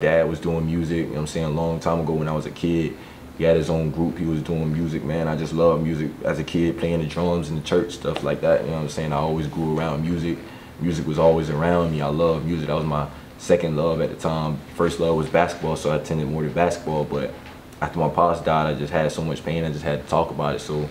dad was doing music, you know what I'm saying, a long time ago when I was a kid. He had his own group, he was doing music, man. I just loved music as a kid, playing the drums in the church, stuff like that, you know what I'm saying? I always grew around music. Music was always around me. I love music. That was my second love at the time. First love was basketball, so I attended more to basketball, but after my pops died, I just had so much pain, I just had to talk about it. So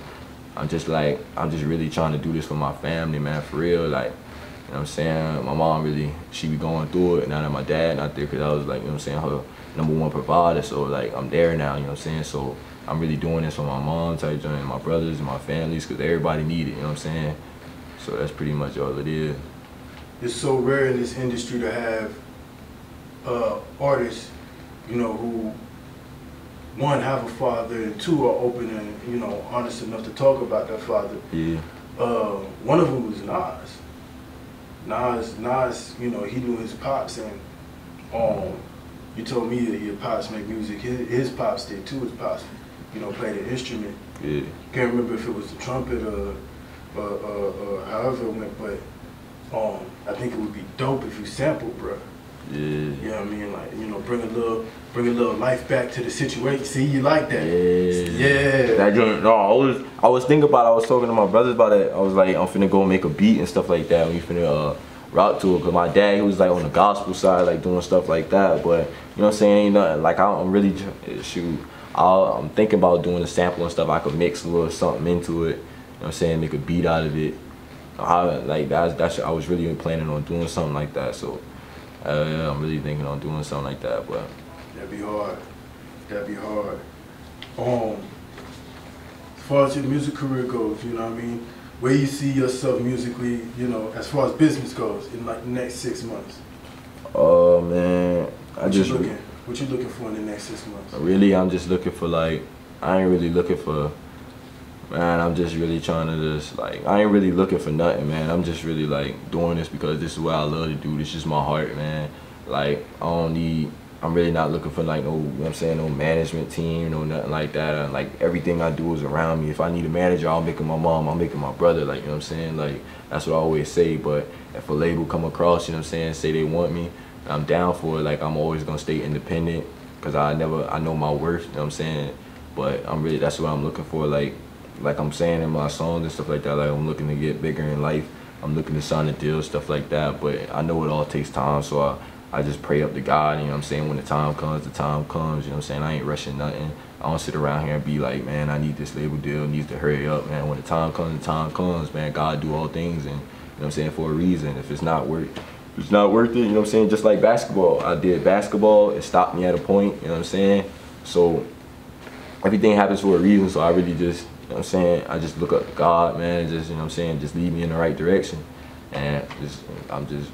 I'm just really trying to do this for my family, man, for real. Like, you know what I'm saying? My mom really, she be going through it now that my dad not there, because I was like, you know what I'm saying, her #1 provider. So like, I'm there now, you know what I'm saying? So I'm really doing this for my mom, type joint, my brothers and my families, because everybody need it, you know what I'm saying? So that's pretty much all it is. It's so rare in this industry to have artists, you know, who one, have a father, and two, are open and, you know, honest enough to talk about their father. Yeah. One of them was Nas. Nas, you know, he knew his pops, and you told me that your pops make music. His pops did too. His pops, you know, played an instrument. Yeah. Can't remember if it was the trumpet or however it went, but I think it would be dope if you sampled, bro. Yeah. You know what I mean? Like, you know, bring a little life back to the situation. See, you like that? Yeah. That joint, no, I was thinking about it. I was talking to my brothers about it. I was like, I'm finna go make a beat and stuff like that. We finna rock to it, cause my dad, he was like on the gospel side, like doing stuff like that. But you know what I'm saying? Ain't nothing. Like I'm really I'm thinking about doing a sample and stuff. I could mix a little something into it. You know what I'm saying? Make a beat out of it. I was really planning on doing something like that. So. Yeah, I'm really thinking on doing something like that, but that'd be hard. That'd be hard. As far as your music career goes, you know what I mean? Where you see yourself musically, you know, as far as business goes, in like the next 6 months? Oh man, what you looking for in the next 6 months? Really, I'm just looking for, like, I ain't really looking for. Man, I'm just really trying to I ain't really looking for nothing, man. I'm just really like doing this because this is what I love to do. This is my heart, man. Like, I'm really not looking for like no, you know what I'm saying, no management team, no nothing like that. Like, everything I do is around me. If I need a manager, I'll make it my mom, I'll make it my brother, like, you know what I'm saying? Like, that's what I always say. But if a label come across, you know what I'm saying, say they want me, I'm down for it. Like, I'm always gonna stay independent because I know my worth, you know what I'm saying? But that's what I'm looking for. Like I'm saying in my songs and stuff like that, like, I'm looking to get bigger in life. I'm looking to sign a deal, stuff like that. But I know it all takes time, so I just pray up to God, you know what I'm saying? When the time comes, you know what I'm saying? I ain't rushing nothing. I don't sit around here and be like, man, I need this label deal, it needs to hurry up, man. When the time comes, man. God do all things, and you know what I'm saying, for a reason. If it's not worth it, you know what I'm saying? Just like basketball. I did basketball, it stopped me at a point, you know what I'm saying? So everything happens for a reason, so I really just, you know what I'm saying, I just look up to God, man, just, you know what I'm saying, just lead me in the right direction. And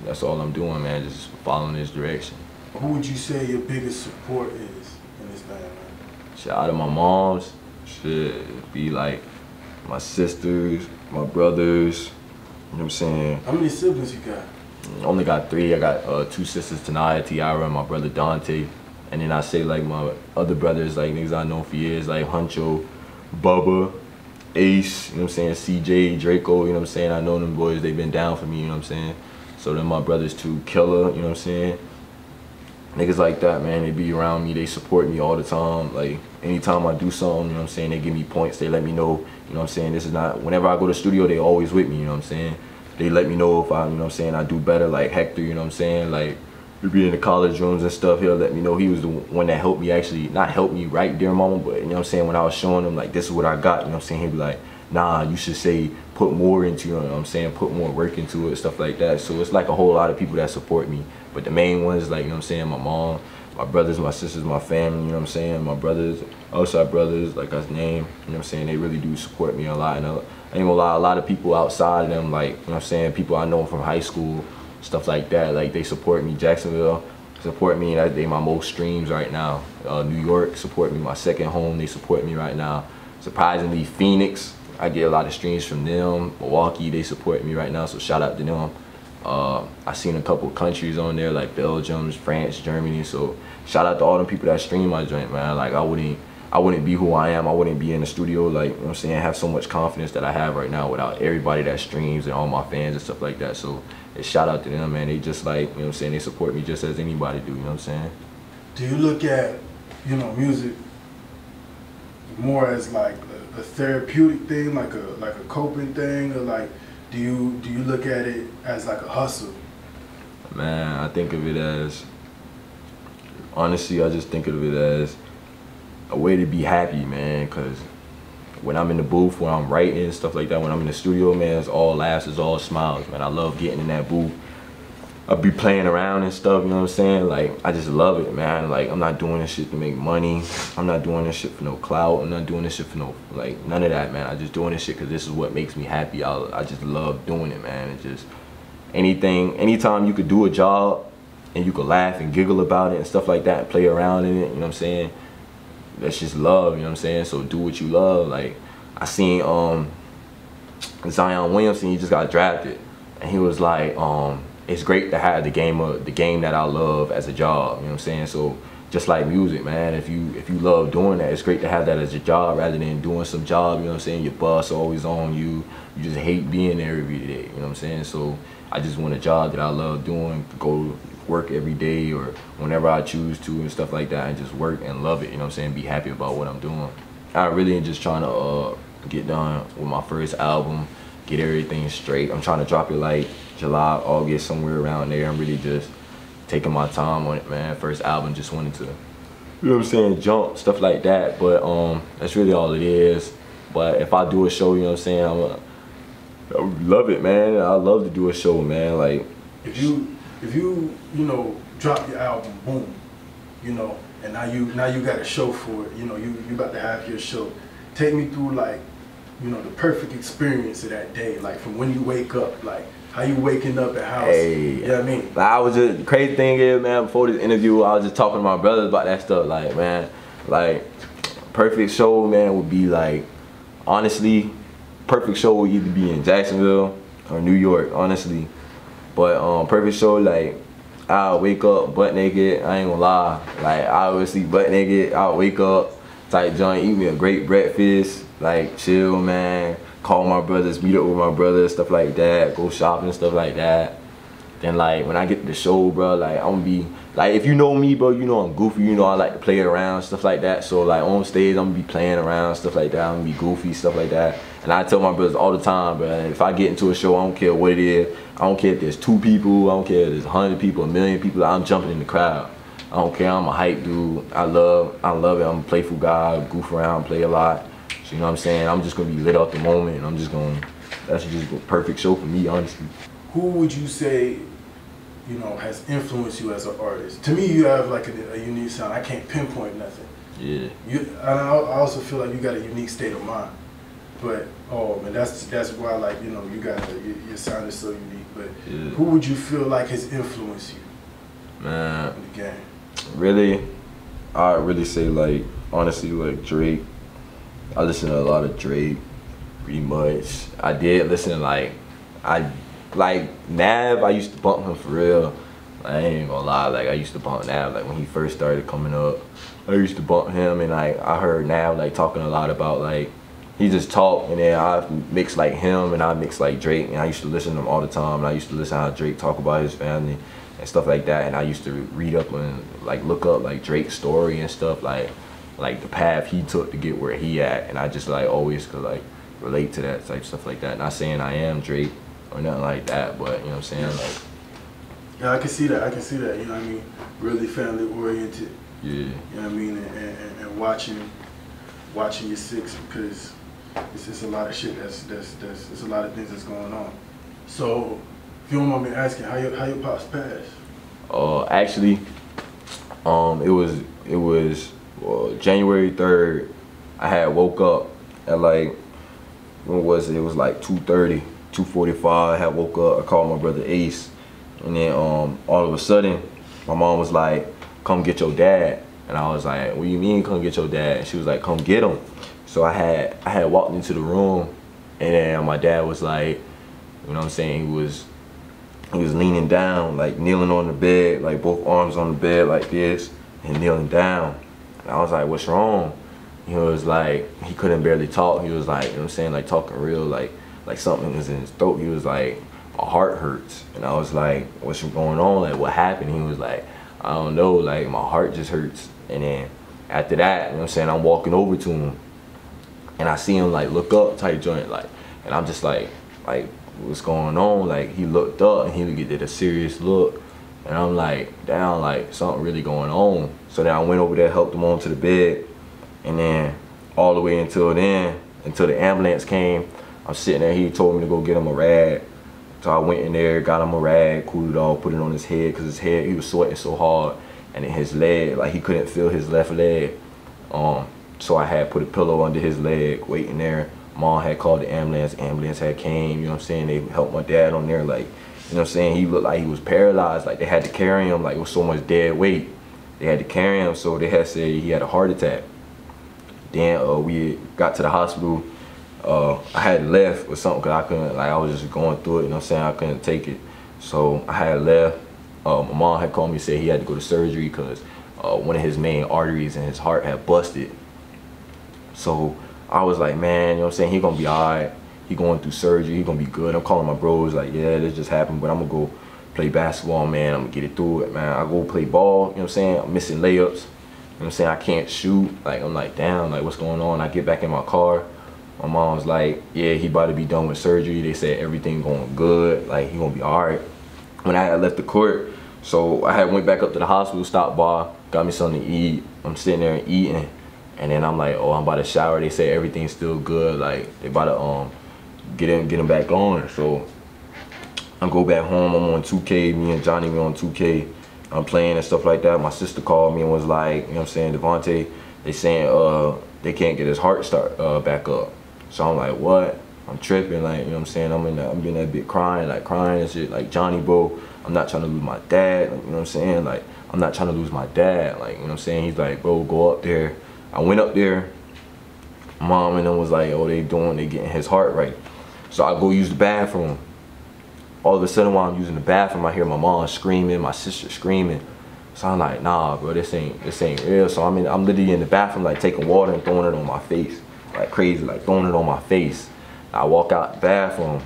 that's all I'm doing, man, just following this direction. Who would you say your biggest support is in this thing, man? Shout out to my moms, should be like my sisters, my brothers, you know what I'm saying. How many siblings you got? I only got 3. I got 2 sisters, Tanaya, Tiara, and my brother Dante. And then I say like my other brothers, like niggas I know for years, like Huncho, Bubba, Ace, you know what I'm saying, CJ, Draco, you know what I'm saying. I know them boys, they been down for me, you know what I'm saying. So then my brothers too, Killer, you know what I'm saying. Niggas like that, man, they be around me, they support me all the time. Like, anytime I do something, you know what I'm saying, they give me points, they let me know, you know what I'm saying, this is not, whenever I go to the studio, they always with me, you know what I'm saying. They let me know if I, you know what I'm saying, I do better, like Hector, you know what I'm saying, like, we be in the college rooms and stuff, he'll let me know. He was the one that helped me, actually, not help me right there, mama, but you know what I'm saying, when I was showing him, like, this is what I got, you know what I'm saying, he'd be like, nah, you should say, put more into it, you know what I'm saying, put more work into it, stuff like that. So it's like a whole lot of people that support me. But the main ones, like, you know what I'm saying, my mom, my brothers, my sisters, my family, you know what I'm saying, my brothers, outside brothers, like I was named, you know what I'm saying, they really do support me a lot. And I ain't gonna lie, a lot of people outside of them, like, you know what I'm saying, people I know from high school, stuff like that, like, they support me. Jacksonville support me, they my most streams right now. New York support me, my second home, they support me right now. Surprisingly, Phoenix, I get a lot of streams from them. Milwaukee, they support me right now, so shout out to them. I seen a couple countries on there, like Belgium, France, Germany, so shout out to all them people that stream my joint, man. Like, I wouldn't be who I am, I wouldn't be in the studio, like, you know what I'm saying, have so much confidence that I have right now without everybody that streams and all my fans and stuff like that. So shout out to them, man. They just, like, you know what I'm saying, they support me just as anybody do, you know what I'm saying. do you look at, you know, music more as like a therapeutic thing, like a coping thing, or like do you look at it as like a hustle? Man, I think of it as, honestly, I just think of it as a way to be happy, man, because when I'm in the booth, when I'm writing and stuff like that, when I'm in the studio, man, it's all laughs, it's all smiles, man. I love getting in that booth. I'll be playing around and stuff, you know what I'm saying? Like, I just love it, man. Like, I'm not doing this shit to make money. I'm not doing this shit for no clout. I'm not doing this shit for no, like, none of that, man. I'm just doing this shit because this is what makes me happy. I just love doing it, man. It's just anytime you could do a job and you could laugh and giggle about it and stuff like that and play around in it, you know what I'm saying? That's just love, you know what I'm saying? So do what you love. Like, I seen Zion Williamson, he just got drafted, and he was like, it's great to have the game that I love as a job, you know what I'm saying? So just like music, man, if you love doing that, it's great to have that as a job rather than doing some job, you know what I'm saying? Your boss always on you, you just hate being there every day, you know what I'm saying? So I just want a job that I love doing, go to work every day or whenever I choose to and stuff like that, and just work and love it, you know what I'm saying? Be happy about what I'm doing. I really am just trying to get done with my first album, get everything straight. I'm trying to drop it like July, August, somewhere around there. I'm really just taking my time on it, man. First album, just wanted to, you know what I'm saying, jump, stuff like that. But that's really all it is. But if I do a show, you know what I'm saying, I would love it, man. I love to do a show, man. Like, if you know, drop your album, boom, you know, and now you got a show for it, you know, you about to have your show. Take me through, like, you know, the perfect experience of that day, like from when you wake up, like how you waking up at house. Hey, you know what I mean? Like, I was just, the crazy thing is, man, before this interview, I was just talking to my brothers about that stuff. Like, man, like, perfect show, man, would be like, honestly, perfect show would either be in Jacksonville or New York, honestly. But perfect show, like, I'll wake up butt naked, I ain't gonna lie. Like, I always sleep butt naked, I'll wake up, type joint, eat me a great breakfast, like, chill, man, call my brothers, meet up with my brothers, stuff like that, go shopping, stuff like that. Then, like, when I get to the show, bro, like, I'm gonna be, like, if you know me, bro, you know I'm goofy, you know I like to play around, stuff like that. So, like, on stage, I'm gonna be playing around, stuff like that, I'm gonna be goofy, stuff like that. And I tell my brothers all the time, bro, if I get into a show, I don't care what it is, I don't care if there's 2 people, I don't care if there's 100 people, 1,000,000 people, I'm jumping in the crowd. I don't care, I'm a hype dude, I love it, I'm a playful guy, goof around, play a lot. So, you know what I'm saying, I'm just gonna be lit up the moment, and I'm just gonna, that's just a perfect show for me, honestly. Who would you say, you know, has influenced you as an artist? To me, you have like a unique sound. I can't pinpoint nothing. Yeah. I also feel like you got a unique state of mind. But man, that's why, like, you know, you got your sound is so unique. But yeah. Who would you feel like has influenced you, man, in the game? Really, I'd really say, like, honestly, like Drake. I listen to a lot of Drake, pretty much. I did listen to, like Nav, I used to bump him for real. I ain't gonna lie, like, I used to bump Nav, like, when he first started coming up. I used to bump him, and, like, I heard Nav, like, talking a lot about, like, he just talked, and then I mixed, like, him, and I mixed, like, Drake, and I used to listen to him all the time, and I used to listen to how Drake talk about his family and stuff like that, and I used to read up and, like, look up, like, Drake's story and stuff, like the path he took to get where he at, and I just, like, always could, like, relate to that type stuff like that. Not saying I am Drake or nothing like that, but, you know what I'm saying, like. Yeah, I can see that, you know what I mean? Really family oriented. Yeah. You know what I mean? And watching your 6, because it's just a lot of shit there's a lot of things that's going on. So, if you don't mind me asking, how your pops passed? Actually, it was January 3rd. I had woke up at, like, when was it? It was like 2:30, 2:45. I had woke up. I called my brother Ace, and then all of a sudden, my mom was like, "Come get your dad." And I was like, "What do you mean, come get your dad?" And she was like, "Come get him." So I had walked into the room, and then my dad was like, you know what I'm saying, he was leaning down, like kneeling on the bed, like both arms on the bed like this, and kneeling down. And I was like, "What's wrong?" He was like, he couldn't barely talk. He was like, you know what I'm saying, like talking real, like something was in his throat. He was like, "My heart hurts." And I was like, "What's going on? Like, what happened?" He was like, I don't know, like my heart just hurts. And then after that, you know what I'm saying, I'm walking over to him and I see him like look up type joint, like, and I'm just like what's going on? Like he looked up and he did a serious look, and I'm like, damn, like something really going on. So then I went over there, helped him onto the bed, and then all the way until the ambulance came, I'm sitting there. He told me to go get him a rag. So I went in there, got him a rag, cooled it off, put it on his head, because his head, he was sweating so hard. And then his leg, like he couldn't feel his left leg. So I had put a pillow under his leg, waiting there. Mom had called the ambulance. Ambulance had came, you know what I'm saying? They helped my dad on there, like, you know what I'm saying? He looked like he was paralyzed, like they had to carry him, like it was so much dead weight. They had to carry him, so they had said he had a heart attack. Then we got to the hospital. I had left or something because I couldn't, like I was just going through it, you know what I'm saying? I couldn't take it. So I had left. My mom had called me and said he had to go to surgery because one of his main arteries in his heart had busted. So I was like, man, you know what I'm saying? He gonna be all right. He going through surgery, he gonna be good. I'm calling my bros like, yeah, this just happened, but I'm gonna go play basketball, man. I'm gonna get it through it, man. I go play ball, you know what I'm saying? I'm missing layups, you know what I'm saying? I can't shoot. Like, I'm like, damn, like what's going on? I get back in my car. My mom was like, yeah, he about to be done with surgery. They said everything going good, like he gonna be all right. When I had left the court, so I had went back up to the hospital, stopped by, got me something to eat. I'm sitting there and eating, and then I'm like, oh, I'm about to shower. They say everything's still good, like they about to get him back on. So I go back home, I'm on 2K, me and Johnny, we on 2K. I'm playing and stuff like that. My sister called me and was like, you know what I'm saying, Devontae, they saying they can't get his heart back up. So I'm like, what? I'm tripping, like, you know what I'm saying? I'm in that bit crying and shit, like, Johnny, bro, I'm not trying to lose my dad, like, you know what I'm saying? Like, I'm not trying to lose my dad, like, you know what I'm saying? He's like, bro, go up there. I went up there. Mom and them was like, oh, they getting his heart right. So I go use the bathroom. All of a sudden while I'm using the bathroom, I hear my mom screaming, my sister screaming. So I'm like, nah, bro, this ain't real. So I'm literally in the bathroom, like taking water and throwing it on my face, like crazy, like throwing it on my face. I walk out the bathroom.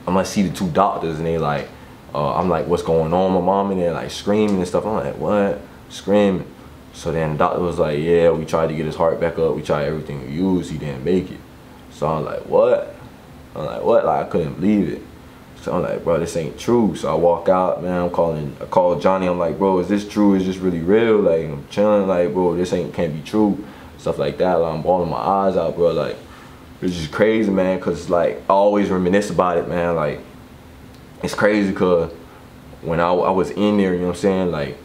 I'm gonna see the two doctors, and they like, I'm like, what's going on? My mom in there like screaming and stuff. I'm like, what? Screaming. So then the doctor was like, yeah, we tried to get his heart back up. We tried everything we used. He didn't make it. So I'm like, what? I'm like, what? Like I couldn't believe it. So I'm like, bro, this ain't true. So I walk out, man. I call Johnny. I'm like, bro, is this true? Is this really real? Like I'm chilling. Like, bro, this can't be true. Stuff like that. Like I'm bawling my eyes out, bro. Like it's just crazy, man. Cause like I always reminisce about it, man. Like it's crazy, cause when I was in there, you know what I'm saying? Like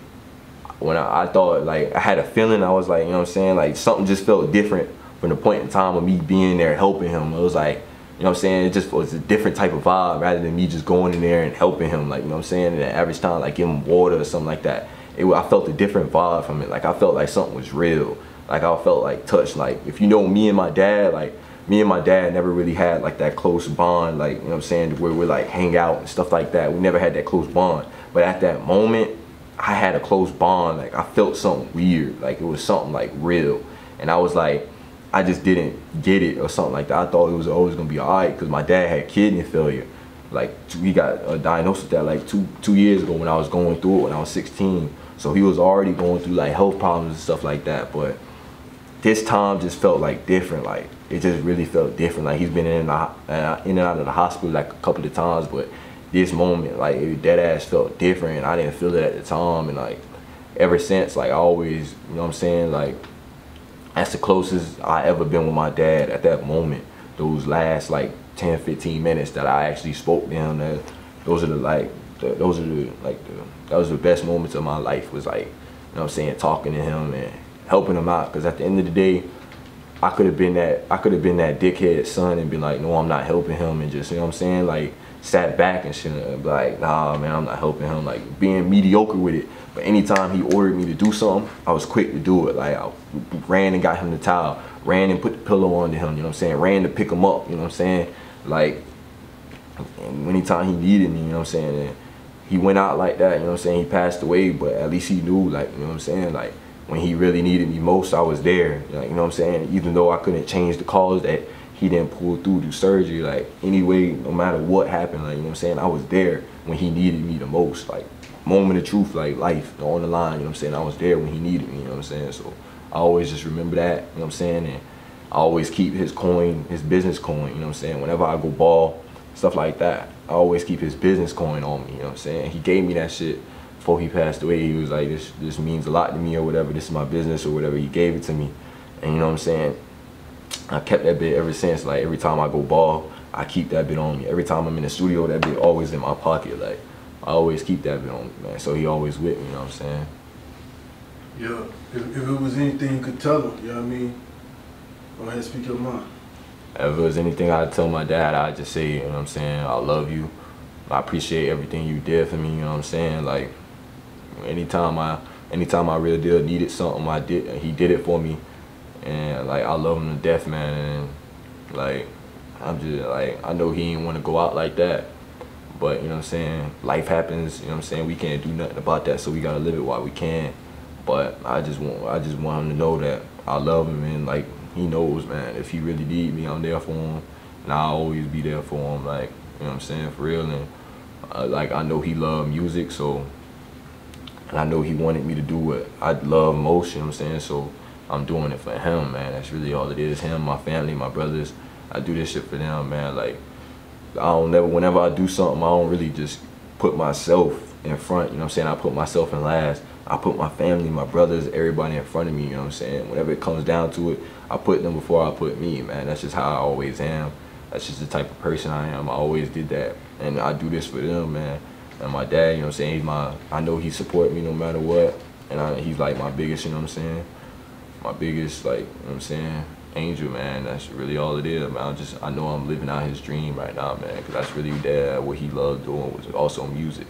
when I thought, like I had a feeling, I was like, you know what I'm saying? Like something just felt different from the point in time of me being there helping him. It was like, you know what I'm saying? It just was a different type of vibe rather than me just going in there and helping him, like, you know what I'm saying? And the average time, like giving him water or something like that. I felt a different vibe from it. Like I felt like something was real. Like I felt like touched. Like if you know me and my dad, like me and my dad never really had like that close bond, like, you know what I'm saying, where we like hang out and stuff like that. We never had that close bond. But at that moment, I had a close bond. Like I felt something weird. Like it was something like real. And I was like, I just didn't get it or something like that. I thought it was always gonna be alright because my dad had kidney failure. Like he got diagnosed with that like two years ago when I was going through it when I was 16. So he was already going through like health problems and stuff like that. But this time just felt like different. Like it just really felt different. Like he's been in and out of the hospital like a couple of times, but this moment, like it dead ass felt different. I didn't feel it at the time, and like ever since, like I always, you know what I'm saying, like that's the closest I ever been with my dad at that moment. Those last like 10-15 minutes that I actually spoke to him, that was the best moments of my life. Was like, you know what I'm saying, talking to him and helping him out. Because at the end of the day, I could have been that dickhead son and been like, no, I'm not helping him, and just, you know what I'm saying, like sat back and shit and be like, nah, man, I'm not helping him, like being mediocre with it. But anytime he ordered me to do something, I was quick to do it. Like I ran and got him the towel, ran and put the pillow on him, you know what I'm saying, ran to pick him up, you know what I'm saying, like, and anytime he needed me, you know what I'm saying, and he went out like that, you know what I'm saying, he passed away, but at least he knew, like, you know what I'm saying, like when he really needed me most, I was there, like, you know what I'm saying, even though I couldn't change the cause that he didn't pull through to surgery, like anyway, no matter what happened, like, you know what I'm saying, I was there when he needed me the most, like. moment of truth, like life on the line, you know what I'm saying? I was there when he needed me, you know what I'm saying? So I always just remember that, you know what I'm saying? And I always keep his coin, his business coin, you know what I'm saying? Whenever I go ball, stuff like that, I always keep his business coin on me, you know what I'm saying? He gave me that shit before he passed away. He was like, this means a lot to me or whatever, this is my business or whatever. He gave it to me. And you know what I'm saying? I kept that bit ever since. Like every time I go ball, I keep that bit on me. Every time I'm in the studio, that bit always in my pocket. Like I always keep that bit on me, man. So he always with me, you know what I'm saying? Yeah. If it was anything you could tell him, you know what I mean? Go ahead, speak your mind. If it was anything I'd tell my dad, I'd just say, you know what I'm saying, I love you. I appreciate everything you did for me, you know what I'm saying? Like anytime I really did needed something, he did it for me. And like I love him to death, man. And like I'm just like, I know he ain't want to go out like that, but you know what I'm saying, life happens, you know what I'm saying, we can't do nothing about that, so we gotta live it while we can. But I just want him to know that I love him, and like he knows, man, if he really need me, I'm there for him, and I'll always be there for him, like, you know what I'm saying, for real. And like I know he loved music, so, and I know he wanted me to do what I love most, you know what I'm saying, so I'm doing it for him, man. That's really all it is. Him, my family, my brothers. I do this shit for them, man. Like, whenever I do something, I don't really just put myself in front, you know what I'm saying? I put myself in last. I put my family, my brothers, everybody in front of me, you know what I'm saying? Whenever it comes down to it, I put them before I put me, man. That's just how I always am. That's just the type of person I am. I always did that. And I do this for them, man. And my dad, you know what I'm saying? I know he support me no matter what. And he's like my biggest, you know what I'm saying? My biggest, like, you know what I'm saying, angel, man. That's really all it is, man. I know I'm living out his dream right now, man, because that's really what he loved doing, was also music.